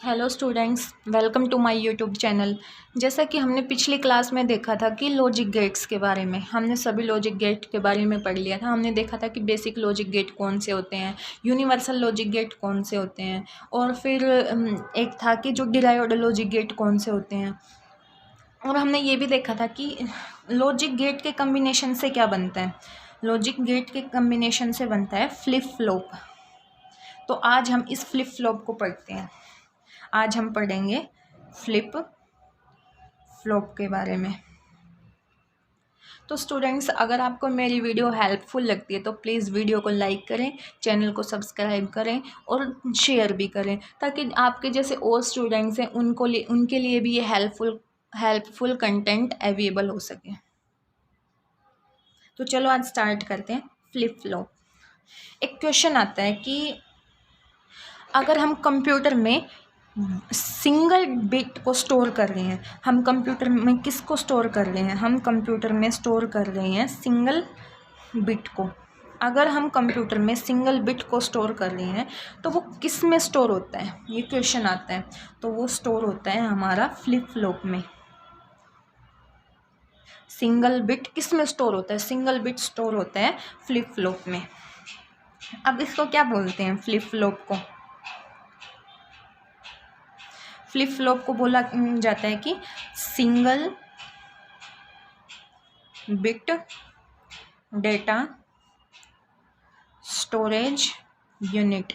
Hello students, welcome to my YouTube channel. जैसा कि हमने पिछली क्लास में देखा था कि लॉजिक गेट्स के बारे में हमने सभी लॉजिक गेट के बारे में पढ़ लिया था। हमने देखा था कि बेसिक लॉजिक गेट कौन से होते हैं, यूनिवर्सल लॉजिक गेट कौन से होते हैं, और फिर एक था कि जो डिराइव्ड लॉजिक गेट कौन से होते हैं। और हमने ये भी देखा था कि लॉजिक गेट के कम्बिनेशन से क्या बनता है। लॉजिक गेट के कम्बिनेशन से बनता है फ्लिप फ्लॉप। तो आज हम इस फ्लिप फ्लॉप को पढ़ते हैं। आज हम पढ़ेंगे फ्लिप फ्लॉप के बारे में। तो स्टूडेंट्स, अगर आपको मेरी वीडियो हेल्पफुल लगती है तो प्लीज़ वीडियो को लाइक करें, चैनल को सब्सक्राइब करें और शेयर भी करें, ताकि आपके जैसे और स्टूडेंट्स हैं उनके लिए भी ये हेल्पफुल कंटेंट अवेलेबल हो सके। तो चलो आज स्टार्ट करते हैं फ्लिप फ्लॉप। एक क्वेश्चन आता है कि अगर हम कंप्यूटर में सिंगल बिट को स्टोर कर रहे हैं, हम कंप्यूटर में किसको स्टोर कर रहे हैं, हम कंप्यूटर में स्टोर कर रहे हैं सिंगल बिट को। अगर हम कंप्यूटर में सिंगल बिट को स्टोर कर रहे हैं तो वो किस में स्टोर होता है, ये क्वेश्चन आता है। तो वो स्टोर होता है हमारा फ्लिप फ्लॉप में। सिंगल बिट किस में स्टोर होता है, सिंगल बिट स्टोर होता है फ्लिप फ्लॉप में। अब इसको क्या बोलते हैं, फ्लिप फ्लॉप को? फ्लिप फ्लॉप को बोला जाता है कि single bit data storage unit.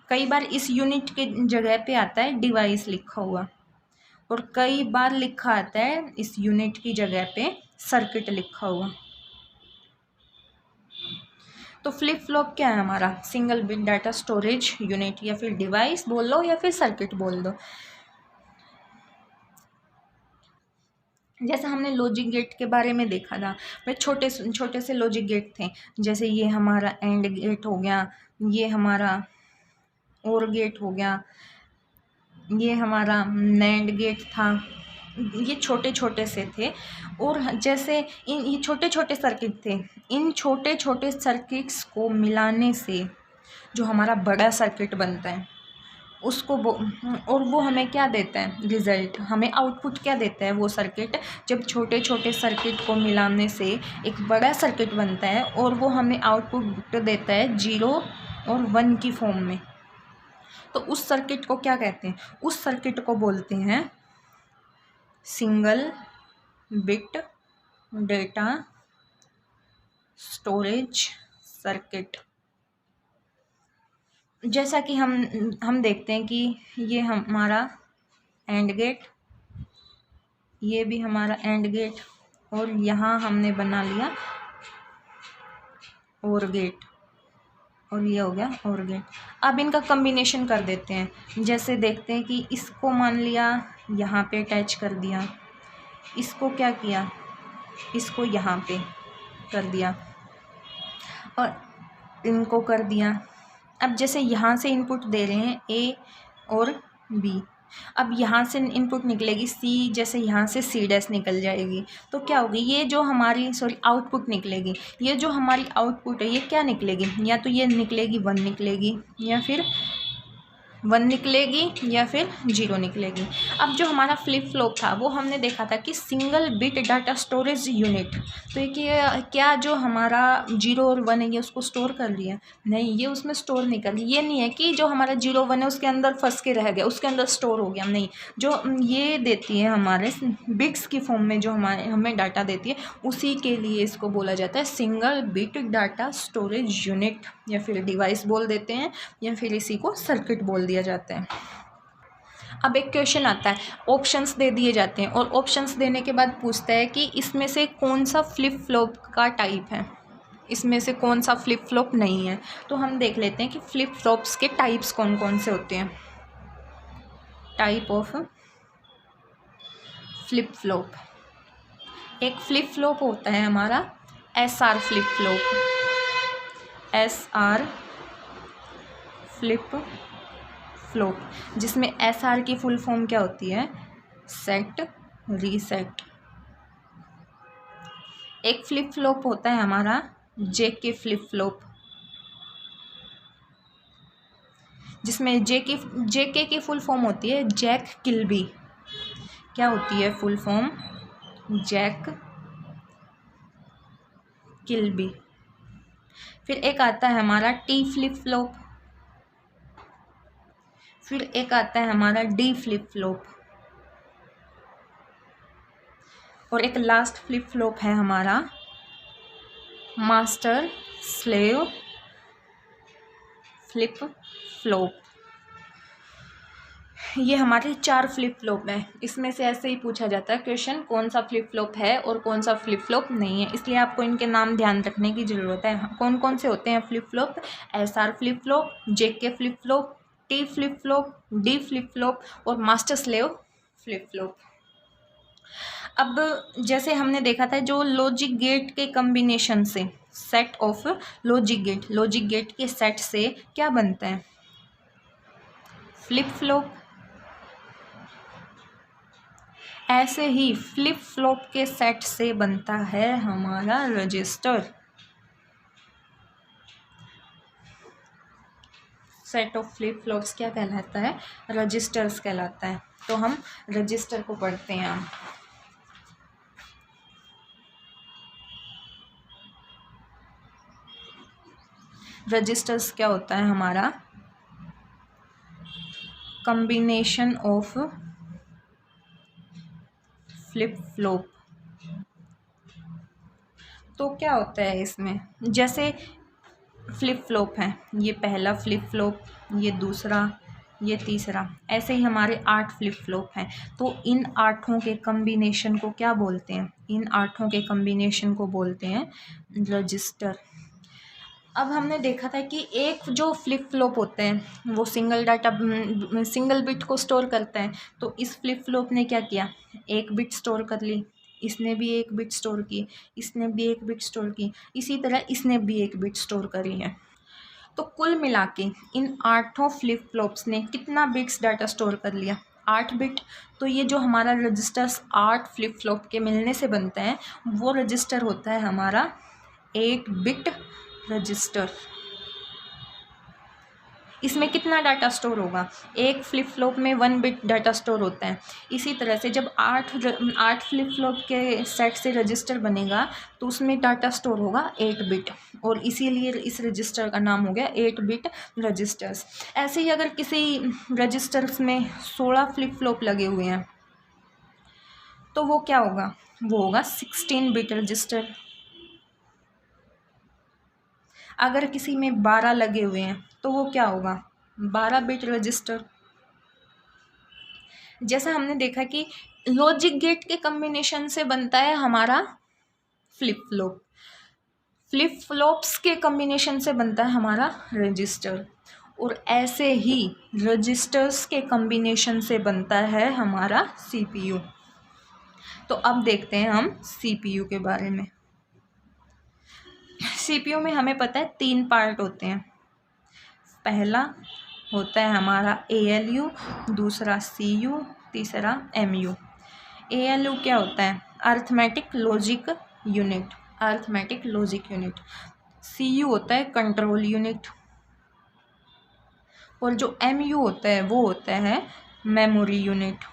कई बार इस यूनिट के जगह पे आता है डिवाइस लिखा हुआ, और कई बार लिखा आता है इस यूनिट की जगह पे सर्किट लिखा हुआ। तो फ्लिप फ्लॉप क्या है हमारा? Single bit data storage unit, या फिर डिवाइस बोल लो या फिर सर्किट बोल दो। जैसे हमने लॉजिक गेट के बारे में देखा था, भाई छोटे छोटे से लॉजिक गेट थे। जैसे ये हमारा एंड गेट हो गया, ये हमारा और गेट हो गया, ये हमारा नैंड गेट था। ये छोटे छोटे से थे। और जैसे ये छोटे छोटे सर्किट थे, इन छोटे छोटे सर्किट्स को मिलाने से जो हमारा बड़ा सर्किट बनता है उसको और वो हमें क्या देता है, रिज़ल्ट, हमें आउटपुट क्या देता है वो सर्किट। जब छोटे छोटे सर्किट को मिलाने से एक बड़ा सर्किट बनता है और वो हमें आउटपुट देता है 0 और 1 की फॉर्म में। तो उस सर्किट को क्या कहते हैं? उस सर्किट को बोलते हैं single bit data storage circuit. जैसा कि हम देखते हैं कि ये हमारा एंड गेट, ये भी हमारा एंड गेट, और यहाँ हमने बना लिया और गेट, और ये हो गया और गेट। अब इनका कम्बिनेशन कर देते हैं। जैसे देखते हैं कि इसको मान लिया यहाँ पे अटैच कर दिया, इसको क्या किया, इसको यहाँ पे कर दिया, और इनको कर दिया। अब जैसे यहाँ से इनपुट दे रहे हैं ए और बी, अब यहाँ से इनपुट निकलेगी सी, जैसे यहाँ से सी डैश निकल जाएगी, तो क्या होगी, ये जो हमारी आउटपुट निकलेगी, ये जो हमारी आउटपुट है ये क्या निकलेगी, या तो ये निकलेगी 1 निकलेगी, या फिर 1 निकलेगी, या फिर 0 निकलेगी। अब जो हमारा फ्लिप फ्लॉप था वो हमने देखा था कि single bit data storage unit. तो ये क्या जो हमारा 0 और 1 है ये उसको स्टोर कर लिया? नहीं, ये उसमें स्टोर नहीं कर लिया। ये नहीं है कि जो हमारा 0 1 है उसके अंदर फंस के रह गया, उसके अंदर स्टोर हो गया, नहीं। जो ये देती है हमारे बिट्स की फॉर्म में, जो हमें डाटा देती है, उसी के लिए इसको बोला जाता है single bit data storage unit, या फिर डिवाइस बोल देते हैं, या फिर इसी को सर्किट बोल दिया जाता है। अब एक क्वेश्चन आता है, ऑप्शंस दे दिए जाते हैं, और ऑप्शंस देने के बाद पूछता है कि इसमें से कौन सा फ्लिप फ्लॉप का टाइप है, इसमें से कौन सा फ्लिप फ्लॉप नहीं है। तो हम देख लेते हैं कि फ्लिप फ्लॉप्स के टाइप्स कौन कौन से होते हैं। Type of flip flop. एक फ्लिप फ्लॉप होता है हमारा SR flip flop, SR flip flop, जिसमें SR की फुल फॉर्म क्या होती है, सेट रीसेट। एक फ्लिप फ्लॉप होता है हमारा JK फ्लिप फ्लॉप, जिसमें जेके की फुल फॉर्म होती है जैक किल्बी। क्या होती है फुल फॉर्म? Jack Kilby. फिर एक आता है हमारा टी फ्लिप फ्लॉप, फिर एक आता है हमारा डी फ्लिप फ्लॉप, और एक लास्ट फ्लिप फ्लॉप है हमारा मास्टर स्लेव फ्लिप फ्लॉप। ये हमारे 4 फ्लिप फ्लॉप हैं। इसमें से ऐसे ही पूछा जाता है क्वेश्चन, कौन सा फ्लिप फ्लॉप है और कौन सा फ्लिप फ्लॉप नहीं है, इसलिए आपको इनके नाम ध्यान रखने की ज़रूरत है। कौन कौन से होते हैं flip flop? SR flip flop, JK flip flop, T flip flop, D flip flop और मास्टर स्लेव फ्लिप फ्लॉप। अब जैसे हमने देखा था जो लॉजिक गेट के कम्बिनेशन से, सेट ऑफ लॉजिक गेट के सेट से क्या बनता है? Flip flop. ऐसे ही फ्लिप फ्लॉप के सेट से बनता है हमारा register. Set of flip flops क्या कहलाता है? रजिस्टर्स कहलाता है। तो हम रजिस्टर को पढ़ते हैं। रजिस्टर्स क्या होता है हमारा? Combination of flip flop. तो क्या होता है इसमें? जैसे फ्लिप फ्लॉप है, ये पहला फ्लिप फ्लॉप, ये दूसरा, ये तीसरा, ऐसे ही हमारे 8 फ्लिप फ्लॉप हैं। तो इन 8 के कम्बिनेशन को क्या बोलते हैं? इन 8 के कम्बिनेशन को बोलते हैं रजिस्टर। अब हमने देखा था कि एक जो फ्लिप फ्लॉप होते हैं वो सिंगल बिट को स्टोर करता है। तो इस फ्लिप फ्लॉप ने क्या किया? एक बिट स्टोर कर ली, इसने भी एक बिट स्टोर की, इसने भी एक बिट स्टोर की, इसी तरह इसने भी एक बिट स्टोर करी है। तो कुल मिला के इन 8 फ्लिप फ्लॉप्स ने कितना बिट्स डाटा स्टोर कर लिया? 8 बिट। तो ये जो हमारा रजिस्टर्स 8 फ्लिप फ्लॉप के मिलने से बनता है वो रजिस्टर होता है हमारा 8 बिट रजिस्टर। इसमें कितना डाटा स्टोर होगा? एक फ्लिप फ्लॉप में 1 बिट डाटा स्टोर होता है। इसी तरह से जब 8 फ्लिप फ्लॉप के सेट से रजिस्टर बनेगा तो उसमें डाटा स्टोर होगा 8 बिट, और इसीलिए इस रजिस्टर का नाम हो गया 8 बिट रजिस्टर्स। ऐसे ही अगर किसी रजिस्टर्स में 16 फ्लिप फ्लॉप लगे हुए हैं तो वो क्या होगा? वो होगा 16 बिट रजिस्टर। अगर किसी में 12 लगे हुए हैं तो वो क्या होगा? 12 बिट रजिस्टर। जैसा हमने देखा कि लॉजिक गेट के कम्बिनेशन से बनता है हमारा फ्लिप फ्लॉप, फ्लिप फ्लॉप्स के कम्बिनेशन से बनता है हमारा रजिस्टर, और ऐसे ही रजिस्टर्स के कम्बिनेशन से बनता है हमारा सीपीयू। तो अब देखते हैं हम सीपीयू के बारे में। सीपीयू में हमें पता है 3 पार्ट होते हैं। पहला होता है हमारा एएलयू, दूसरा सीयू, तीसरा एमयू। एएलयू क्या होता है? Arithmetic logic unit, arithmetic logic unit. CU होता है कंट्रोल यूनिट, और जो एमयू होता है वो होता है मेमोरी यूनिट।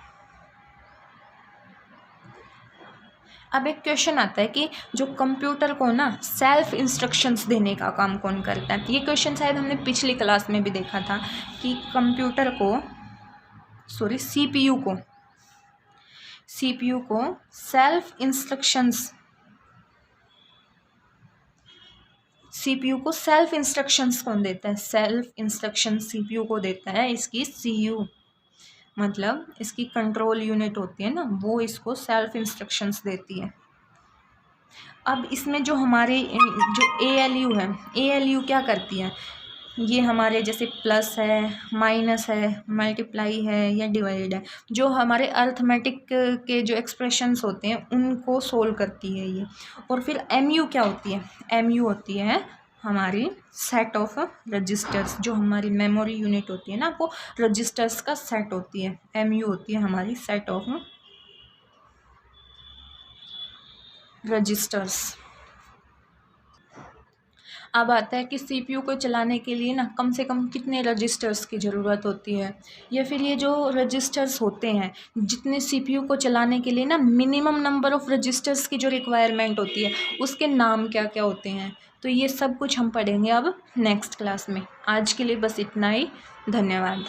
अब एक क्वेश्चन आता है कि जो कंप्यूटर को ना सेल्फ इंस्ट्रक्शंस देने का काम कौन करता है? ये क्वेश्चन शायद हमने पिछली क्लास में भी देखा था कि सीपीयू को सेल्फ इंस्ट्रक्शंस कौन देता है? सेल्फ इंस्ट्रक्शन सीपीयू को देता है इसकी सीयू, मतलब इसकी कंट्रोल यूनिट होती है ना, वो इसको सेल्फ इंस्ट्रक्शंस देती है। अब इसमें जो हमारे जो एएलयू है, एएलयू क्या करती है? ये हमारे जैसे प्लस है, माइनस है, मल्टीप्लाई है या डिवाइड है, जो हमारे अर्थमेटिक के जो एक्सप्रेशंस होते हैं उनको सोल्व करती है ये। और फिर एमयू क्या होती है? एमयू होती है हमारी सेट ऑफ रजिस्टर्स। जो हमारी मेमोरी यूनिट होती है ना, वो रजिस्टर्स का सेट होती है। एमयू होती है हमारी सेट ऑफ रजिस्टर्स। अब आता है कि सीपीयू को चलाने के लिए ना कम से कम कितने रजिस्टर्स की ज़रूरत होती है, या फिर ये जो रजिस्टर्स होते हैं जितने सीपीयू को चलाने के लिए ना मिनिमम नंबर ऑफ़ रजिस्टर्स की जो रिक्वायरमेंट होती है उसके नाम क्या क्या होते हैं। तो ये सब कुछ हम पढ़ेंगे अब नेक्स्ट क्लास में। आज के लिए बस इतना ही। धन्यवाद।